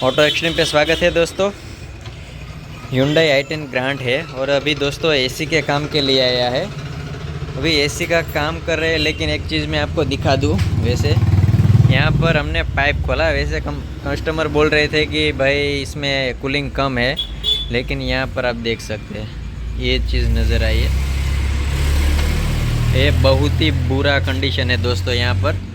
Auto extreme पे स्वागत है दोस्तों। Hyundai i10 ग्रांट है और अभी दोस्तों एसी के काम के लिए आया है। अभी एसी का काम कर रहे हैं, लेकिन एक चीज़ मैं आपको दिखा दूँ। वैसे यहाँ पर हमने पाइप खोला, वैसे कस्टमर बोल रहे थे कि भाई इसमें कूलिंग कम है, लेकिन यहाँ पर आप देख सकते हैं ये चीज़ नज़र आई है। ये बहुत ही बुरा कंडीशन है दोस्तों यहाँ पर,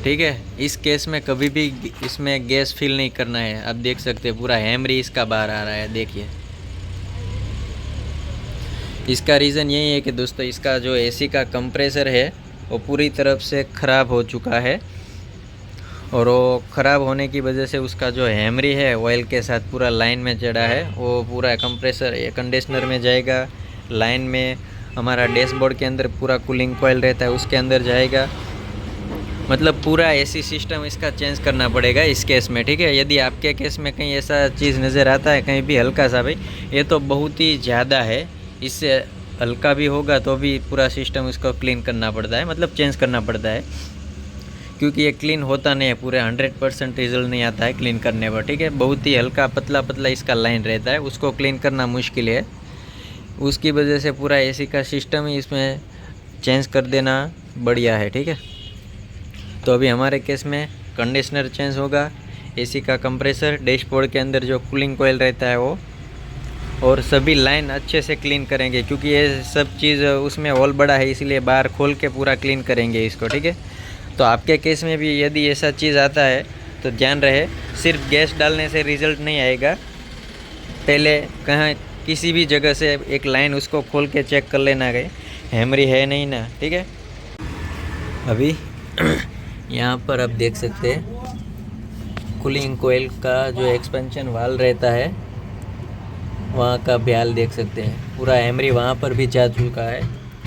ठीक है। इस केस में कभी भी इसमें गैस फिल नहीं करना है। आप देख सकते हैं पूरा हैमरी इसका बाहर आ रहा है, देखिए। इसका रीज़न यही है कि दोस्तों इसका जो एसी का कंप्रेसर है वो पूरी तरफ से ख़राब हो चुका है, और वो ख़राब होने की वजह से उसका जो हैमरी है ऑयल के साथ पूरा लाइन में चढ़ा है। वो पूरा कंप्रेसर कंडीशनर में जाएगा, लाइन में हमारा डैशबोर्ड के अंदर पूरा कूलिंग कॉइल रहता है उसके अंदर जाएगा। मतलब पूरा एसी सिस्टम इसका चेंज करना पड़ेगा इस केस में, ठीक है। यदि आपके केस में कहीं ऐसा चीज़ नज़र आता है कहीं भी हल्का सा, भाई ये तो बहुत ही ज़्यादा है, इससे हल्का भी होगा तो भी पूरा सिस्टम इसको क्लीन करना पड़ता है, मतलब चेंज करना पड़ता है, क्योंकि ये क्लीन होता नहीं है, पूरे 100% रिजल्ट नहीं आता है क्लीन करने पर, ठीक है। बहुत ही हल्का पतला पतला इसका लाइन रहता है, उसको क्लीन करना मुश्किल है। उसकी वजह से पूरा एसी का सिस्टम ही इसमें चेंज कर देना बढ़िया है, ठीक है। तो अभी हमारे केस में कंडीशनर चेंज होगा, एसी का कंप्रेसर, डैशबोर्ड के अंदर जो कूलिंग कॉइल रहता है वो, और सभी लाइन अच्छे से क्लीन करेंगे, क्योंकि ये सब चीज़ उसमें होल बड़ा है, इसलिए बाहर खोल के पूरा क्लीन करेंगे इसको, ठीक है। तो आपके केस में भी यदि ऐसा चीज़ आता है तो ध्यान रहे, सिर्फ गैस डालने से रिज़ल्ट नहीं आएगा। पहले कहाँ किसी भी जगह से एक लाइन उसको खोल के चेक कर लेना गए हैमरी है नहीं ना, ठीक है। अभी यहाँ पर आप देख सकते हैं कूलिंग कोयल का जो एक्सपेंशन वाल रहता है वहाँ का ब्याल देख सकते हैं, पूरा हैमरी वहाँ पर भी जा चुका है,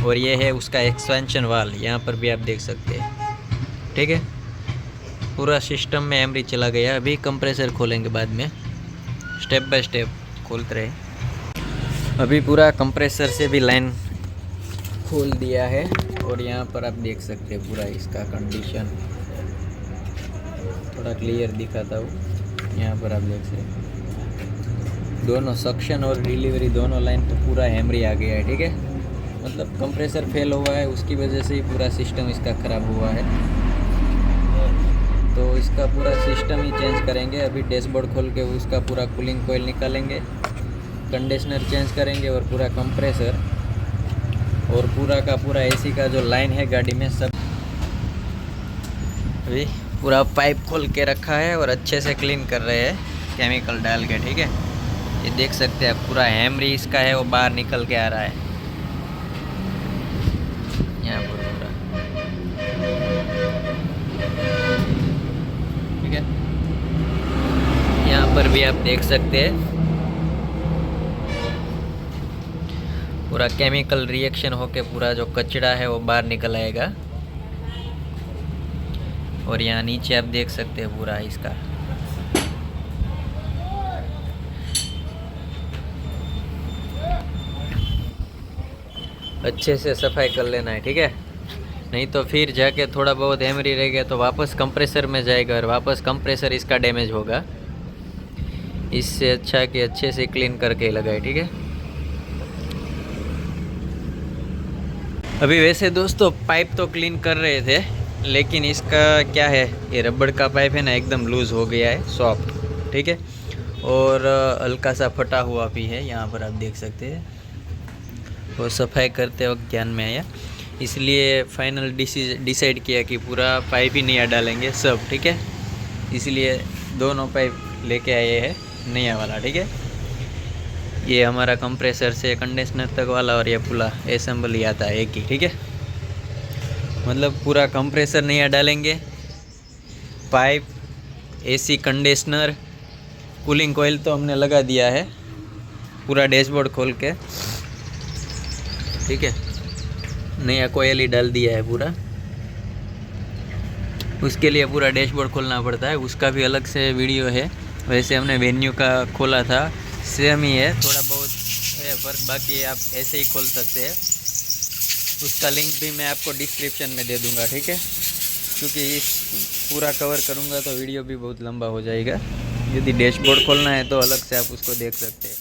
और ये है उसका एक्सपेंशन वाल, यहाँ पर भी आप देख सकते हैं, ठीक है। पूरा सिस्टम में हैमरी चला गया। अभी कंप्रेसर खोलेंगे बाद में, स्टेप बाय स्टेप खोलते रहे। अभी पूरा कंप्रेसर से भी लाइन खोल दिया है, और यहाँ पर आप देख सकते हैं पूरा इसका कंडीशन, थोड़ा क्लियर दिखाता हूँ। यहाँ पर आप देख सकते हैं दोनों सक्शन और डिलीवरी दोनों लाइन पर पूरा हैमरी आ गया है, ठीक है। मतलब कंप्रेसर फेल हुआ है, उसकी वजह से ही पूरा सिस्टम इसका ख़राब हुआ है। तो इसका पूरा सिस्टम ही चेंज करेंगे। अभी डैशबोर्ड खोल के उसका पूरा कूलिंग कॉइल निकालेंगे, कंडीशनर चेंज करेंगे, और पूरा कंप्रेसर और पूरा का पूरा एसी का जो लाइन है गाड़ी में सब अभी पूरा पाइप खोल के रखा है और अच्छे से क्लीन कर रहे हैं केमिकल डाल के, ठीक है। ये देख सकते हैं पूरा हैमरी इसका है वो बाहर निकल के आ रहा है यहाँ पर पूरा, ठीक है। यहाँ पर भी आप देख सकते हैं पूरा केमिकल रिएक्शन होके पूरा जो कचरा है वो बाहर निकल आएगा। और यहाँ नीचे आप देख सकते हैं पूरा इसका अच्छे से सफाई कर लेना है, ठीक है। नहीं तो फिर जाके थोड़ा बहुत हैमरी रह गया तो वापस कंप्रेसर में जाएगा, और वापस कंप्रेसर इसका डैमेज होगा। इससे अच्छा कि अच्छे से क्लीन करके लगाए, ठीक है। अभी वैसे दोस्तों पाइप तो क्लीन कर रहे थे, लेकिन इसका क्या है, ये रबड़ का पाइप है ना, एकदम लूज़ हो गया है, सॉफ्ट, ठीक है। और हल्का सा फटा हुआ भी है, यहाँ पर आप देख सकते हैं। वो सफाई करते वक्त ध्यान में आया, इसलिए फाइनल डिसाइड किया कि पूरा पाइप ही नया डालेंगे सब, ठीक है। इसलिए दोनों पाइप लेके आए हैं नया वाला, ठीक है। ये हमारा कंप्रेसर से कंडीशनर तक वाला, और ये पूरा असेंबली आता है एक ही, ठीक है। मतलब पूरा कंप्रेसर नया डालेंगे, pipe, AC, conditioner, cooling coil तो हमने लगा दिया है, पूरा डैशबोर्ड खोल के, ठीक है। नया कोयल ही डाल दिया है पूरा। उसके लिए पूरा डैशबोर्ड खोलना पड़ता है, उसका भी अलग से वीडियो है। वैसे हमने वेन्यू का खोला था, सेम ही है, थोड़ा बहुत है फर्क, बाकी आप ऐसे ही खोल सकते हैं। उसका लिंक भी मैं आपको डिस्क्रिप्शन में दे दूंगा, ठीक है। क्योंकि इस पूरा कवर करूँगा तो वीडियो भी बहुत लंबा हो जाएगा। यदि डैशबोर्ड खोलना है तो अलग से आप उसको देख सकते हैं।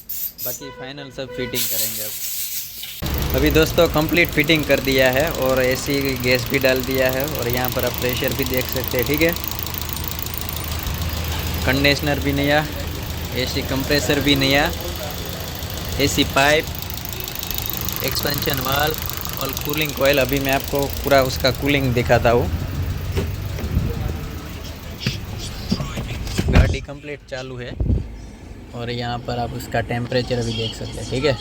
बाकी फाइनल सब फिटिंग करेंगे अब। अभी दोस्तों कंप्लीट फिटिंग कर दिया है और एसी गैस भी डाल दिया है और यहाँ पर आप प्रेशर भी देख सकते हैं। ठीक है, कंडीशनर भी नया, एसी कंप्रेसर भी नया, एसी पाइप, एक्सपेंशन वाल और कूलिंग कोयल। अभी मैं आपको पूरा उसका कूलिंग दिखाता हूँ। गाड़ी कंप्लीट चालू है और यहाँ पर आप उसका टेम्परेचर भी देख सकते हैं। ठीक है,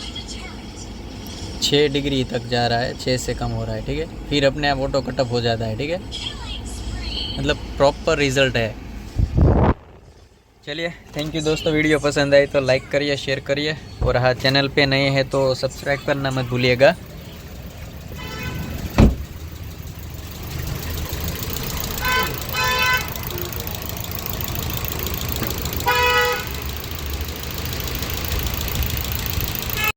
6 डिग्री तक जा रहा है, 6 से कम हो रहा है। ठीक है, फिर अपने आप ऑटो कटअप हो जाता है। ठीक है, मतलब प्रॉपर रिजल्ट है। चलिए, थैंक यू दोस्तों। वीडियो पसंद आई तो लाइक करिए, शेयर करिए और हाँ, चैनल पे नए हैं तो सब्सक्राइब करना मत भूलिएगा।